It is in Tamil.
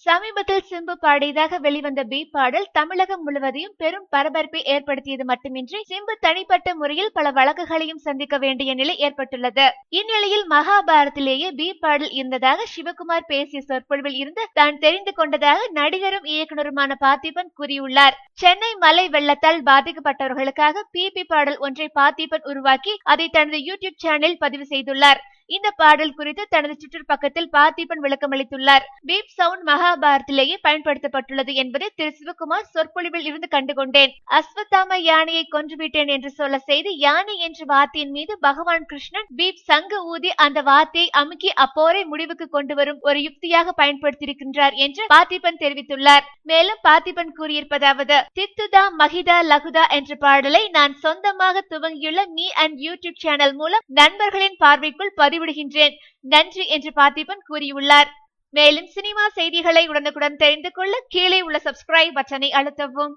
சமீபத்தில் சிம்பு பாடியதாக வெளிவந்த பி பாடல் தமிழகம் முழுவதையும் பெரும் பரபரப்பை ஏற்படுத்தியது மட்டுமின்றி சிம்பு தனிப்பட்ட முறையில் பல வழக்குகளையும் சந்திக்க வேண்டிய நிலை ஏற்பட்டுள்ளது. இந்நிலையில் மகாபாரத்திலேயே பி பாடல் இருந்ததாக சிவகுமார் பேசிய சொற்பொழிவில் இருந்து தான் தெரிந்து கொண்டதாக நடிகரும் இயக்குனருமான பார்த்திபன் கூறியுள்ளார். சென்னை மழை வெள்ளத்தால் பாதிக்கப்பட்டவர்களுக்காக பிபி பாடல் ஒன்றை பார்த்திபன் உருவாக்கி அதை தனது யூடியூப் சேனலில் பதிவு செய்துள்ளார். இந்த பாடல் குறித்து தனது ட்விட்டர் பக்கத்தில் பார்த்திபன் விளக்கமளித்துள்ளார். பீப் சவுண்ட் மகாபாரத்திலேயே பயன்படுத்தப்பட்டுள்ளது என்பதை திரு சிவகுமார் சொற்பொழிவில் இருந்து கண்டுகொண்டேன். அஸ்வத்தாம யானையை கொன்றுவிட்டேன் என்று சொல்ல செய்து யானை என்ற வார்த்தையின் மீது பகவான் கிருஷ்ணன் பீப் சங்கு ஊதி அந்த வார்த்தையை அமுக்கி அப்போரை முடிவுக்கு கொண்டு வரும் ஒரு யுக்தியாக பயன்படுத்தியிருக்கின்றார் என்று பார்த்திபன் தெரிவித்துள்ளார். மேலும் பார்த்திபன் கூறியிருப்பதாவது, தித்துதா மகிதா லகுதா என்ற பாடலை நான் சொந்தமாக துவங்கியுள்ள மீ அண்ட் யூடியூப் சேனல் மூலம் நண்பர்களின் பார்வைக்குள் பதிவிடுகின்றேன். நன்றி என்று பார்த்திபன் கூறியுள்ளார். மேலும் சினிமா செய்திகளை உடனுக்குடன் தெரிந்து கொள்ள கீழே உள்ள சப்ஸ்கிரைப் பட்டனை அழுத்தவும்.